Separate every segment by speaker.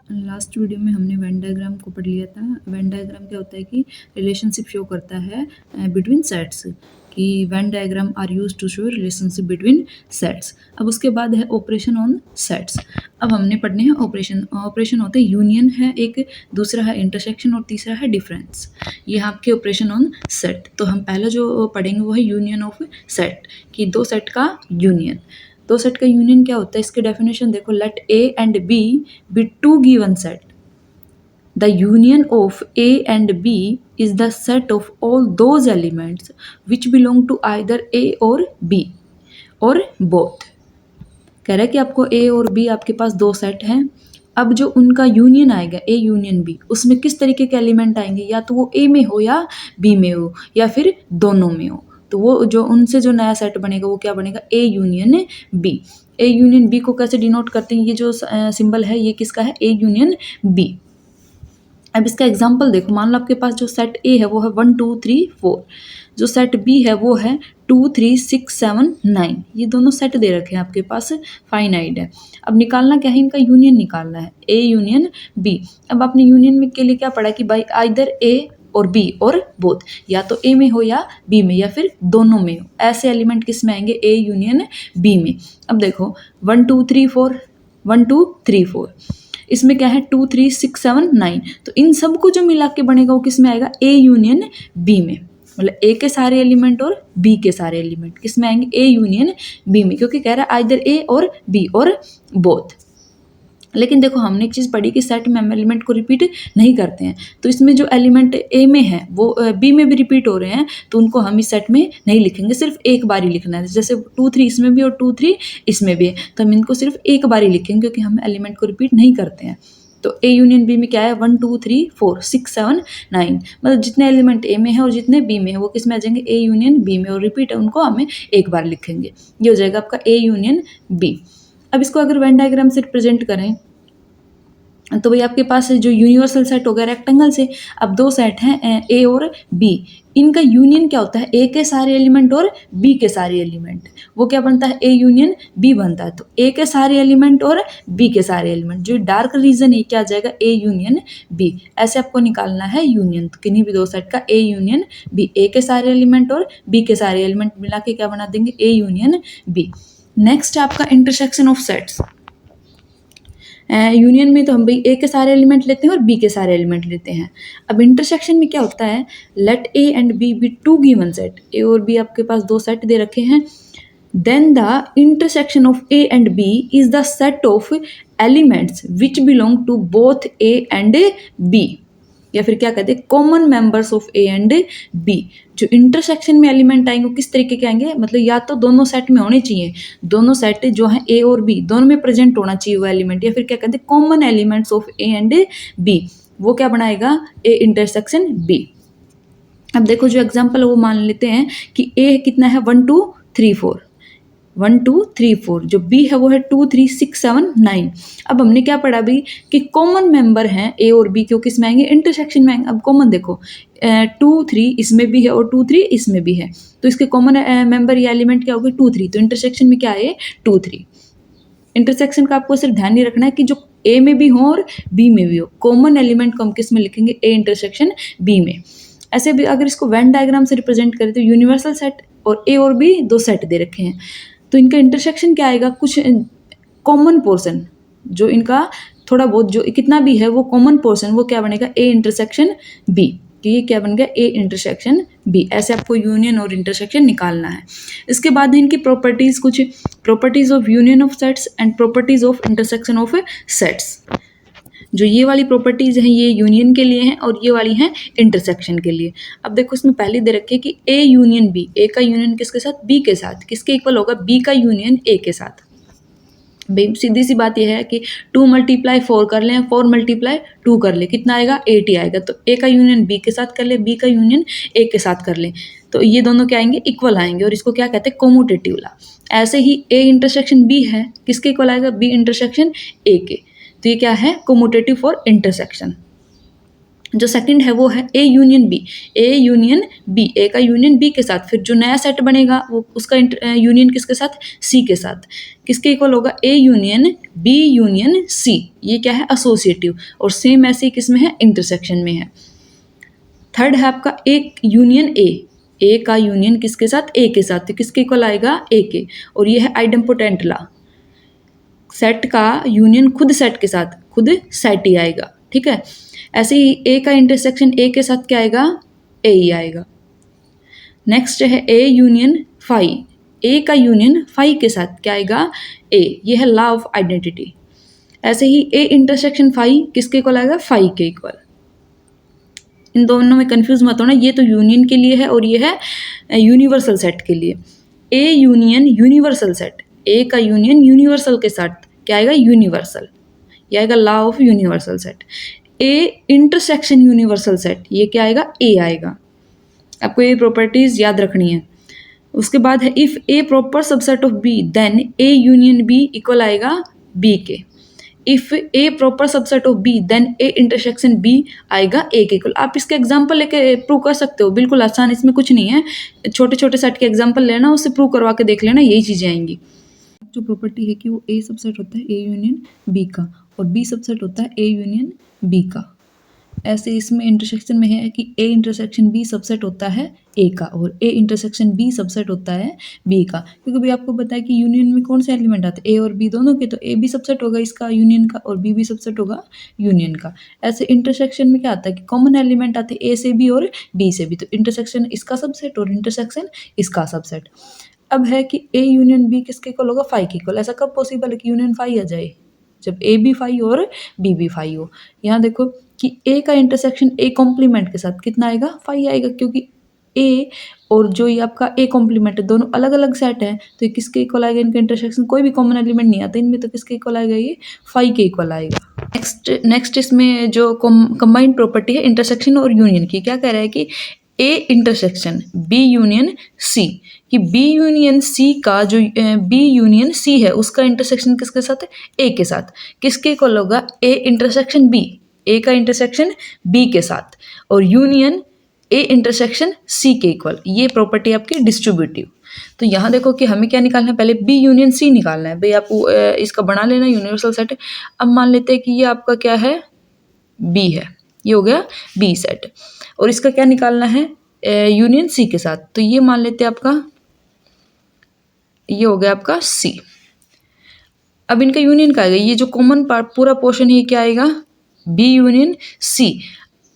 Speaker 1: Last video में हमने Venn diagram को पढ़ लिया था। वेन डायग्राम क्या होता है कि रिलेशनशिप शो करता है बिटवीन सेट्स, कि Venn diagram are use to show relationship between sets. अब उसके बाद है ऑपरेशन ऑन सेट्स। अब हमने पढ़ने हैं ऑपरेशन। ऑपरेशन होते हैं यूनियन है एक, दूसरा है इंटरसेक्शन और तीसरा है डिफरेंस। ये आपके ऑपरेशन ऑन सेट। तो हम पहला जो पढ़ेंगे वो है यूनियन ऑफ सेट, कि दो सेट का यूनियन। दो सेट का यूनियन क्या होता है, इसके डेफिनेशन देखो। Let A and B be two given set. The union of A and B is the set of all those elements which belong to either A or B or both। कह रहा है कि आपको A और B आपके पास दो set हैं। अब जो उनका यूनियन आएगा A यूनियन B, उसमें किस तरीके के एलिमेंट आएंगे, या तो वो A में हो या B में हो या फिर दोनों में हो। तो वो जो उनसे जो नया सेट बनेगा वो क्या बनेगा, A union B। A union B को कैसे डिनोट करते हैं, ये जो सिंबल है ये किसका है, A यूनियन B। अब इसका एग्जाम्पल देखो। मान लो आपके पास जो सेट ए है वो है 1 2 3 4, जो सेट बी है वो है 2 3 6 7 9। ये दोनों सेट दे रखे हैं आपके पास, फाइनाइट है। अब निकालना क्या है, इनका यूनियन निकालना है, ए यूनियन बी। अब आपने यूनियन में के लिए क्या पढ़ा कि बाई आइदर ए और बी और बोथ, या तो ए में हो या बी में या फिर दोनों में हो। ऐसे एलिमेंट किस में आएंगे, ए यूनियन बी में। अब देखो 1 2 3 4, 1 2 3 4, इसमें क्या है 2 3 6 7 9। तो इन सब को जो मिला के बनेगा वो किस में आएगा, ए यूनियन बी में। मतलब ए के सारे एलिमेंट और बी के सारे एलिमेंट किस में आएंगे, ए यूनियन बी में, क्योंकि कह रहा है आइदर ए और बी और बोथ। लेकिन देखो हमने एक चीज़ पढ़ी कि सेट में हम एलिमेंट को रिपीट नहीं करते हैं। तो इसमें जो एलिमेंट ए में है वो बी में भी रिपीट हो रहे हैं, तो उनको हम इस सेट में नहीं लिखेंगे, सिर्फ एक बार ही लिखना है। जैसे 2 3 इसमें भी और 2 3 इसमें भी है, तो हम इनको सिर्फ एक बार ही लिखेंगे क्योंकि हम एलिमेंट को रिपीट नहीं करते हैं। तो ए यूनियन बी में क्या है, 1 2 3 4 6 7 9। मतलब जितने एलिमेंट ए में है और जितने बी में है वो किस में आ जाएंगे, ए यूनियन बी में, और रिपीट है उनको हमें एक बार लिखेंगे। ये हो जाएगा आपका ए यूनियन बी। अब इसको अगर वेन डायग्राम से रिप्रेजेंट करें तो भाई आपके पास जो यूनिवर्सल सेट हो गया रेक्टेंगल से। अब दो सेट हैं ए और बी, इनका यूनियन क्या होता है, ए के सारे एलिमेंट और बी के सारे एलिमेंट। वो क्या बनता है, ए यूनियन बी बनता है। तो ए के सारे एलिमेंट और बी के सारे एलिमेंट, जो डार्क रीजन है क्या आ जाएगा, ए यूनियन बी। ऐसे आपको निकालना है यूनियन किन्हीं भी दो सेट का, ए यूनियन बी। ए के सारे एलिमेंट और बी के सारे एलिमेंट मिला के क्या बना देंगे, ए यूनियन बी। नेक्स्ट है आपका इंटरसेक्शन ऑफ सेट्स। यूनियन में तो हम भाई ए के सारे एलिमेंट लेते हैं और बी के सारे एलिमेंट लेते हैं। अब इंटरसेक्शन में क्या होता है, let A and B be two given set. A और बी आपके पास दो सेट दे रखे हैं। Then the intersection of A and B is the set of elements which belong to both A and B, या फिर क्या कहते हैं common members of A and B. जो इंटरसेक्शन में एलिमेंट आएंगे वो किस तरीके के आएंगे, मतलब या तो दोनों सेट में होने चाहिए, दोनों सेट जो हैं ए और बी दोनों में प्रेजेंट होना चाहिए वो एलिमेंट, या फिर क्या कहते हैं common elements of A and B. वो क्या बनाएगा, ए इंटरसेक्शन बी। अब देखो जो एग्जाम्पल वो मान लेते हैं कि ए कितना है 1 2 3 4, 1 2 3 4, जो बी है वो है 2 3 6 7 9। अब हमने क्या पढ़ा अभी कि कॉमन मेंबर हैं ए और बी, क्योंकि इसमें आएंगे इंटरसेक्शन में आएंगे। अब कॉमन देखो 2 3 इसमें भी है और 2 3 इसमें भी है, तो इसके कॉमन मेंबर या एलिमेंट क्या होगा 2 3। तो इंटरसेक्शन में क्या है 2 3। इंटरसेक्शन का आपको सिर्फ ध्यान नहीं रखना है कि जो ए में भी हो और बी में भी हो, कॉमन एलिमेंट को हम किस में लिखेंगे, ए इंटरसेक्शन बी में। ऐसे भी अगर इसको वेन डायग्राम से रिप्रेजेंट करें तो यूनिवर्सल सेट और ए और बी दो सेट दे रखे हैं, तो इनका इंटरसेक्शन क्या आएगा, कुछ कॉमन पोर्शन जो इनका थोड़ा बहुत जो कितना भी है वो कॉमन पोर्शन, वो क्या बनेगा, ए इंटरसेक्शन बी। कि ये क्या बन गया, ए इंटरसेक्शन बी। ऐसे आपको यूनियन और इंटरसेक्शन निकालना है। इसके बाद इनकी प्रॉपर्टीज, कुछ properties of union of sets and properties of intersection of sets. जो ये वाली प्रॉपर्टीज हैं ये यूनियन के लिए हैं और ये वाली हैं इंटरसेक्शन के लिए। अब देखो इसमें पहले दे रखी है कि ए यूनियन बी, ए का यूनियन किसके साथ, बी के साथ। किसके इक्वल होगा, बी का यूनियन ए के साथ। भाई सीधी सी बात यह है कि 2 × 4 कर लें, 4 × 2 कर ले, कितना आएगा 80 आएगा। तो ए का यूनियन बी के साथ कर ले, बी का यूनियन ए के साथ कर लें, तो ये दोनों क्या आएंगे, इक्वल आएंगे, और इसको क्या कहते हैं, कोमोटेटिव ला। ऐसे ही ए इंटरसेक्शन बी है, किसके इक्वल आएगा, बी इंटरसेक्शन ए के। तो ये क्या है, कोमोटेटिव फॉर इंटरसेक्शन। जो सेकंड है वो है A union B. A union B, A का यूनियन बी के साथ फिर जो नया सेट बनेगा वो उसका यूनियन किसके साथ, सी के साथ। किसके इक्वल होगा, A union B union C. ये क्या है, एसोसिएटिव। और सेम ऐसे ही किस में है, इंटरसेक्शन में है। थर्ड है आपका ए यूनियन ए। ए का यूनियन किसके साथ, ए के साथ। तो किसके इक्वल आएगा, ए के। और ये है आइडेम्पोटेंट लॉ। सेट का यूनियन खुद सेट के साथ, खुद सेट ही आएगा, ठीक है। ऐसे ही ए का इंटरसेक्शन ए के साथ क्या आएगा, ए ही आएगा। नेक्स्ट है ए यूनियन फाई। ए का यूनियन फाई के साथ क्या आएगा, ए। ये है लॉ ऑफ आइडेंटिटी। ऐसे ही ए इंटरसेक्शन फाई किसके इक्वल आएगा, फाई के इक्वल। इन दोनों में कंफ्यूज मत होना, ये तो यूनियन के लिए है और ये है यूनिवर्सल सेट के लिए। ए यूनियन यूनिवर्सल सेट, ए का यूनियन यूनिवर्सल के साथ क्या आएगा, यूनिवर्सल। ये आएगा law of universal set. A intersection universal set, ये क्या आएगा, ए आएगा। आपको ये प्रॉपर्टीज याद रखनी है। उसके बाद है if A proper subset of B then A union B equal आएगा बी के। If A proper subset of B then A intersection B आएगा ए के इक्वल। आप इसके एग्जांपल लेके प्रूव कर सकते हो, बिल्कुल आसान, इसमें कुछ नहीं है। छोटे छोटे सेट के एग्जांपल लेना, उससे प्रूव करवा के देख लेना, यही चीज़ें आएंगी। जो प्रॉपर्टी है कि वो ए सबसेट होता है ए यूनियन बी का और बी सबसेट होता है ए यूनियन बी का। ऐसे इसमें इंटरसेक्शन में है कि ए इंटरसेक्शन बी सबसेट होता है ए का और ए इंटरसेक्शन बी सबसेट होता है बी का। क्योंकि भाई आपको पता है कि यूनियन में कौन से एलिमेंट आते हैं, ए और बी दोनों के। तो ए भी सबसेट होगा इसका यूनियन का और बी भी सबसेट होगा यूनियन का। ऐसे इंटरसेक्शन में क्या आता है कि कॉमन एलिमेंट आते हैं ए से भी और बी से भी। तो इंटरसेक्शन इसका सबसेट और इंटरसेक्शन इसका सबसेट। अब है कि ए यूनियन बी किसके इक्वल होगा, फाई के इक्वल। ऐसा कब पॉसिबल है कि यूनियन फाई आ जाए, जब ए भी फाई और बी भी फाई हो। यहाँ देखो कि ए का इंटरसेक्शन ए कॉम्प्लीमेंट के साथ कितना आएगा, फाई आएगा। क्योंकि ए और जो ये आपका ए कॉम्प्लीमेंट है दोनों अलग अलग सेट है, तो ये किसके इक्वल आएगा, इनका इंटरसेक्शन कोई भी कॉमन एलिमेंट नहीं आता इनमें, तो किसके इक्वल आएगा, ये फाई के इक्वल आएगा। नेक्स्ट इसमें जो कंबाइंड प्रॉपर्टी है इंटरसेक्शन और यूनियन की, क्या कह रहा है कि A intersection B union C, कि बी यूनियन सी का जो बी यूनियन सी है उसका इंटरसेक्शन किसके साथ है, ए के साथ। किसके इक्वल होगा, ए इंटरसेक्शन बी, ए का इंटरसेक्शन बी के साथ और यूनियन ए इंटरसेक्शन सी के इक्वल। ये प्रॉपर्टी आपकी डिस्ट्रीब्यूटिव। तो यहाँ देखो कि हमें क्या निकालना है, पहले बी यूनियन सी निकालना है। भाई आप इसका बना लेना यूनिवर्सल सेट। अब मान लेते हैं कि ये आपका क्या है, बी है, ये हो गया बी सेट। और इसका क्या निकालना है, यूनियन सी के साथ। तो ये मान लेते हैं आपका, ये हो गया आपका सी। अब इनका यूनियन का आएगा, ये जो कॉमन पार्ट पूरा पोर्शन है क्या आएगा, बी यूनियन सी।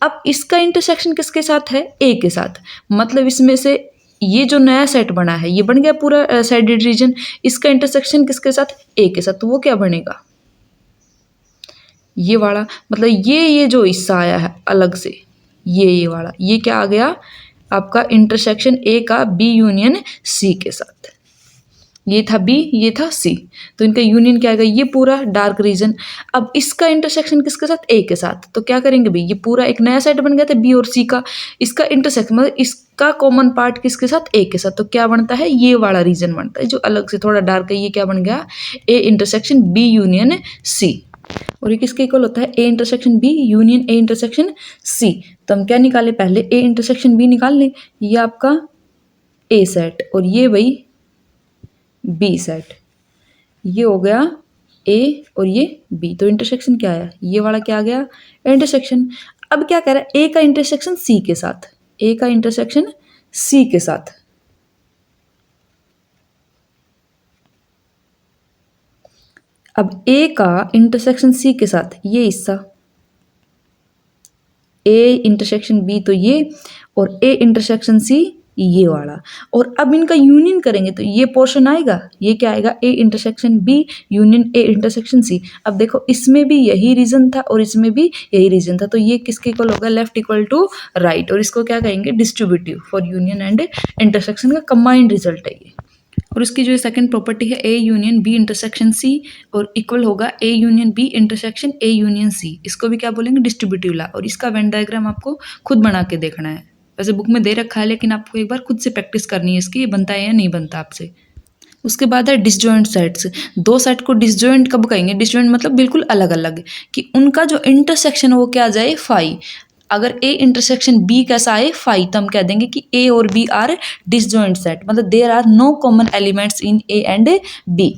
Speaker 1: अब इसका इंटरसेक्शन किसके साथ है, ए के साथ। मतलब इसमें से ये जो नया सेट बना है ये बन गया पूरा साइडेड रीजन। इसका इंटरसेक्शन किसके साथ, ए के साथ। तो वो क्या बनेगा, ये वाला। मतलब ये जो हिस्सा आया है अलग से, ये वाला, ये क्या आ गया आपका इंटरसेक्शन ए का बी यूनियन सी के साथ। ये था बी, ये था सी, तो इनका यूनियन क्या आएगा, ये पूरा डार्क रीजन। अब इसका इंटरसेक्शन किसके साथ, ए के साथ। तो क्या करेंगे भाई, ये पूरा एक नया सेट बन गया था बी और सी का। इसका इंटरसेक्शन मतलब इसका कॉमन पार्ट किसके साथ, ए के साथ। तो क्या बनता है, ये वाला रीजन बनता है जो अलग से थोड़ा डार्क है। ये क्या बन गया, A intersection B union C. और ये किसके इक्वल होता है, A intersection B union A intersection C. तो हम क्या निकाले, पहले ए इंटरसेक्शन बी निकाल लें। ये आपका ए सेट और ये भाई बी सेट, ये हो गया ए और ये बी। तो इंटरसेक्शन क्या आया, ये वाला क्या आ गया, इंटरसेक्शन। अब क्या कह रहा है, ए का इंटरसेक्शन सी के साथ, ए का इंटरसेक्शन सी के साथ। अब ए का इंटरसेक्शन सी के साथ ये हिस्सा, ए इंटरसेक्शन बी तो ये, और ए इंटरसेक्शन सी ये वाला। और अब इनका यूनियन करेंगे तो ये पोर्शन आएगा, ये क्या आएगा, A intersection B union A intersection C. अब देखो इसमें भी यही रीजन था और इसमें भी यही रीजन था, तो ये किसके इक्वल होगा, लेफ्ट इक्वल टू राइट। और इसको क्या कहेंगे, distributive for union and intersection का कंबाइंड रिजल्ट है ये। और इसकी जो सेकंड प्रॉपर्टी है A union B intersection C और इक्वल होगा A union B intersection A union C. इसको भी क्या बोलेंगे, डिस्ट्रीब्यूटिव लॉ। और इसका वेन डायग्राम आपको खुद बना के देखना है। वैसे बुक में दे रखा है लेकिन आपको एक बार खुद से प्रैक्टिस करनी है इसकी, ये बनता है या नहीं बनता आपसे। उसके बाद है डिसजॉइंट सेट्स। दो सेट को डिसजॉइंट कब कहेंगे, डिसजॉइंट मतलब बिल्कुल अलग अलग, कि उनका जो इंटरसेक्शन है वो क्या आ जाए, फाई। अगर ए इंटरसेक्शन बी कैसा आए फाई, तो हम कह देंगे कि ए और बी आर डिसजॉइंट सेट, मतलब there are no common elements in A and B.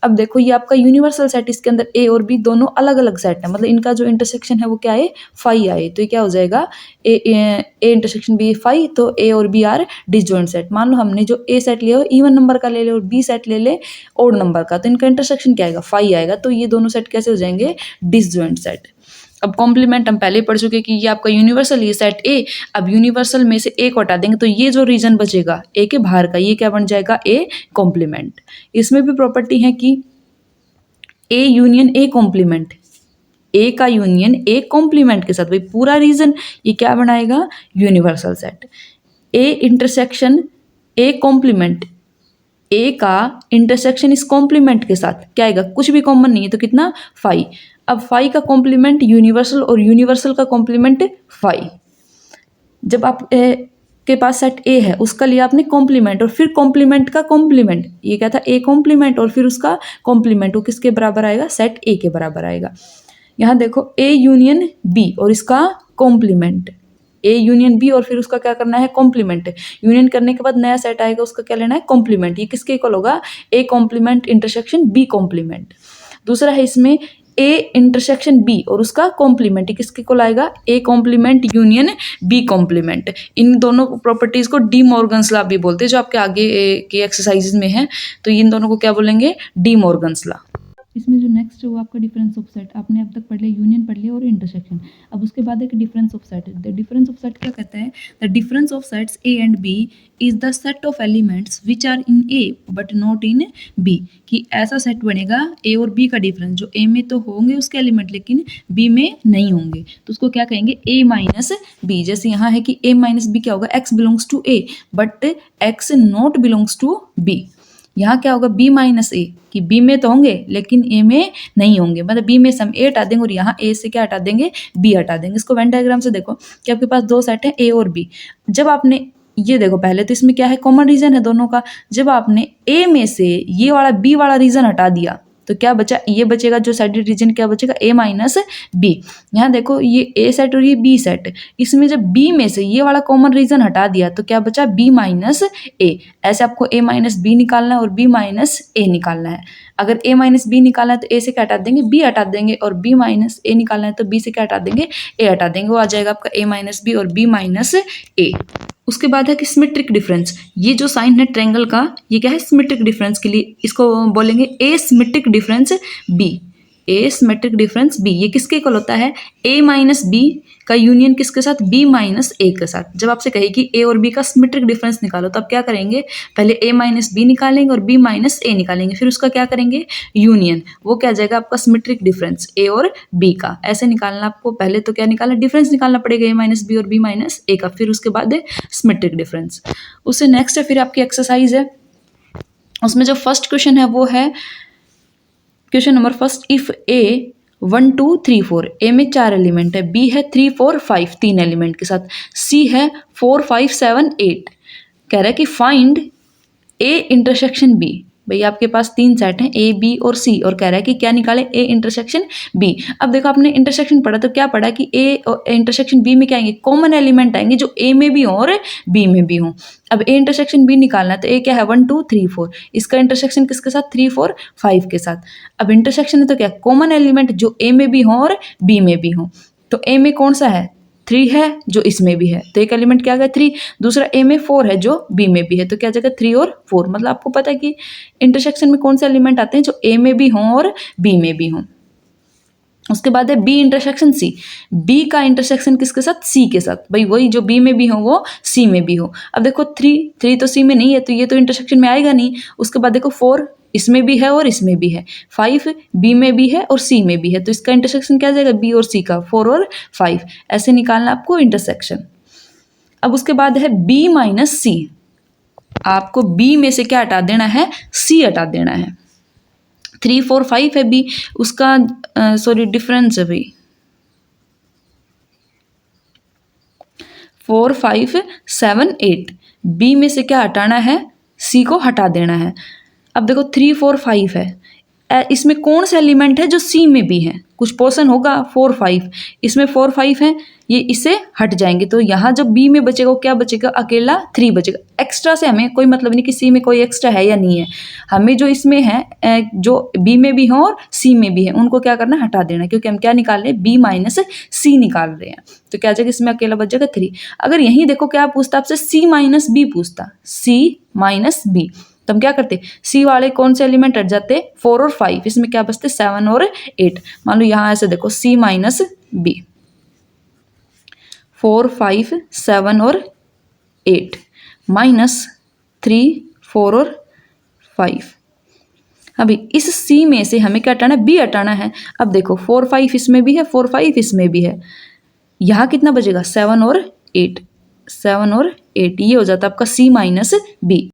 Speaker 1: अब देखो ये आपका यूनिवर्सल सेट, इसके अंदर ए और बी दोनों अलग अलग सेट है, मतलब इनका जो इंटरसेक्शन है वो क्या है, फाई आए, तो ये क्या हो जाएगा, ए इंटरसेक्शन बी फाई, तो ए और बी आर डिसजॉइंट सेट। मान लो हमने जो ए सेट लिया हो इवन नंबर का ले ले और बी सेट ले ले ओड नंबर का, तो इनका इंटरसेक्शन क्या आएगा, फाई आएगा, तो ये दोनों सेट कैसे हो जाएंगे, डिसजॉइंट सेट। अब कॉम्प्लीमेंट हम पहले ही पढ़ चुके कि ये आपका यूनिवर्सल, ये सेट ए। अब यूनिवर्सल में से ए को हटा देंगे तो ये जो रीजन बचेगा ए के बाहर का, ये क्या बन जाएगा, ए कॉम्प्लीमेंट। इसमें भी प्रॉपर्टी है कि A union A complement, A का यूनियन ए कॉम्प्लीमेंट के साथ, भाई पूरा रीजन ये क्या बनाएगा, universal set. A intersection A complement, A का इंटरसेक्शन इस कॉम्प्लीमेंट के साथ क्या आएगा, कुछ भी कॉमन नहीं है तो कितना, फाई। अब फाई का कॉम्प्लीमेंट यूनिवर्सल और यूनिवर्सल का कॉम्प्लीमेंट फाई। जब आप के पास सेट ए है, उसका लिया आपने कॉम्प्लीमेंट और फिर कॉम्प्लीमेंट का कॉम्प्लीमेंट, ये क्या था, ए कॉम्प्लीमेंट और फिर उसका कॉम्प्लीमेंट, वो किसके बराबर आएगा, सेट ए के बराबर आएगा। यहाँ देखो ए यूनियन बी और इसका कॉम्प्लीमेंट, ए यूनियन बी और फिर उसका क्या करना है, कॉम्प्लीमेंट। यूनियन करने के बाद नया सेट आएगा, उसका क्या लेना है, कॉम्प्लीमेंट। ये किसके इक्वल होगा, A complement intersection B complement. दूसरा है इसमें ए इंटरसेक्शन बी और उसका कॉम्प्लीमेंट, किसके इक्वल आएगा, A complement union B complement. इन दोनों प्रॉपर्टीज को डी मॉर्गन्स लॉ भी बोलते हैं, जो आपके आगे के एक्सरसाइजेज में है, तो इन दोनों को क्या बोलेंगे, डी मॉर्गन्स लॉ। इसमें जो नेक्स्ट है वो आपका डिफरेंस ऑफ सेट, आपने अब तक पढ़ लिया यूनियन पढ़ लिया और इंटरसेक्शन। अब उसके बाद एक difference of set. The difference of set क्या कहता है, the difference of sets A and B is the set of elements which are in A but not in B. कि ऐसा सेट बनेगा ए और बी का डिफरेंस, जो ए में तो होंगे उसके एलिमेंट लेकिन बी में नहीं होंगे, तो उसको क्या कहेंगे, ए माइनस बी। जैसे यहाँ है कि ए माइनस बी क्या होगा, X belongs to A but X not belongs to B. यहाँ क्या होगा, बी माइनस ए, कि बी में तो होंगे लेकिन ए में नहीं होंगे, मतलब बी में से हम ए हटा देंगे और यहाँ ए से क्या हटा देंगे, बी हटा देंगे। इसको वेन डायग्राम से देखो कि आपके पास दो सेट है ए और बी। जब आपने ये देखो, पहले तो इसमें क्या है, कॉमन रीजन है दोनों का। जब आपने ए में से ये वाला बी वाला रीजन हटा दिया तो क्या बचा, ये बचेगा जो साइडेड रीजन, क्या बचेगा, ए माइनस बी। यहाँ देखो ये ए सेट और ये बी सेट, इसमें जब बी में से ये वाला कॉमन रीजन हटा दिया तो क्या बचा, बी माइनस ए। ऐसे आपको ए माइनस बी निकालना है और बी माइनस ए निकालना है। अगर ए माइनस बी निकालना है तो ए से क्या हटा देंगे, बी हटा देंगे, और बी माइनस ए निकालना है तो बी से क्या हटा देंगे, ए हटा देंगे। वो आ जाएगा आपका ए माइनस बी और बी माइनस ए। उसके बाद है कि सिमेट्रिक डिफरेंस। ये जो साइन है ट्रायंगल का, ये क्या है, सिमेट्रिक डिफरेंस के लिए इसको बोलेंगे ए सिमेट्रिक डिफरेंस बी। ए सिमेट्रिक डिफरेंस बी, ये किसके इक्वल होता है, ए माइनस बी का यूनियन किसके साथ, बी माइनस ए के साथ। जब आपसे कहे कि ए और बी का सिमेट्रिक डिफरेंस निकालो तो आप क्या करेंगे, पहले ए माइनस बी निकालेंगे और बी माइनस ए निकालेंगे, फिर उसका क्या करेंगे, यूनियन। वो क्या आ जाएगा आपका सिमेट्रिक डिफरेंस ए और बी का। ऐसे निकालना आपको, पहले तो क्या निकालना, डिफरेंस निकालना पड़ेगा ए माइनस बी और बी माइनस ए का, फिर उसके बाद है सिमेट्रिक डिफरेंस। उससे नेक्स्ट है फिर आपकी एक्सरसाइज है, उसमें जो फर्स्ट क्वेश्चन है वो है क्वेश्चन नंबर फर्स्ट, इफ ए 1 2 3 4, ए में 4 एलिमेंट है, बी है 3 4 5 3 एलिमेंट के साथ, सी है 4 5 7 8। कह रहा है कि फाइंड ए इंटरसेक्शन बी। भाई आपके पास 3 सेट हैं ए बी और सी, और कह रहा है कि क्या निकाले, ए इंटरसेक्शन बी। अब देखो आपने इंटरसेक्शन पढ़ा तो क्या पढ़ा कि ए और इंटरसेक्शन बी में क्या आएंगे, कॉमन एलिमेंट आएंगे जो ए में भी हो और बी में भी हो। अब ए इंटरसेक्शन बी निकालना है तो ए क्या है, 1 2 3 4, इसका इंटरसेक्शन किसके साथ, 3 4 5 के साथ। अब इंटरसेक्शन है तो क्या, कॉमन एलिमेंट जो ए में भी हो और बी में भी हो। तो ए में कौन सा है, 3 है जो इसमें भी है, तो एक एलिमेंट क्या आ गया 3। दूसरा ए में 4 है जो बी में भी है, तो क्या जगह 3 और 4। मतलब आपको पता है कि इंटरसेक्शन में कौन से एलिमेंट आते हैं जो ए में भी हों और बी में भी हों। उसके बाद है बी इंटरसेक्शन सी। बी का इंटरसेक्शन किसके साथ, सी के साथ। भाई वही जो बी में भी हो वो सी में भी हो। अब देखो 3 तो सी में नहीं है तो ये तो इंटरसेक्शन में आएगा नहीं। उसके बाद देखो 4 इसमें भी है और इसमें भी है, 5 बी में भी है और सी में भी है, तो इसका इंटरसेक्शन क्या आ जाएगा, बी और सी का, 4 और 5। ऐसे निकालना आपको इंटरसेक्शन। अब उसके बाद है बी माइनस सी। आपको बी में से क्या हटा देना है, सी हटा देना है। 3 4 5 है बी, उसका सॉरी डिफरेंस है भाई 4 5 7 8। बी में से क्या हटाना है, सी को हटा देना है। अब देखो 3 4 5 है, इसमें कौन सा एलिमेंट है जो सी में भी है, कुछ पोर्शन होगा 4 5, इसमें 4 5 है, ये इससे हट जाएंगे, तो यहाँ जब बी में बचेगा वो क्या बचेगा, अकेला 3 बचेगा। एक्स्ट्रा से हमें कोई मतलब नहीं कि सी में कोई एक्स्ट्रा है या नहीं है, हमें जो इसमें है जो बी में भी हो और सी में भी है उनको क्या करना है, हटा देना, क्योंकि हम क्या निकाल रहे हैं, बी माइनस सी निकाल रहे हैं। तो क्या जाएगा, इसमें अकेला बच जाएगा 3। अगर यहीं देखो क्या पूछता आपसे, सी माइनस बी पूछता, सी माइनस बी, तो हम क्या करते, सी वाले कौन से एलिमेंट हट जाते, 4 और 5, इसमें क्या बचते 7 और 8। मान लो यहाँ ऐसे देखो, सी माइनस बी, 4 5 7 और 8 माइनस 3 4 और 5। अभी इस सी में से हमें क्या हटाना है, बी हटाना है। अब देखो 4 5 इसमें भी है, 4 5 इसमें भी है, यहाँ कितना बचेगा 7 और 8, 7 और 8, ये हो जाता है आपका सी माइनस बी।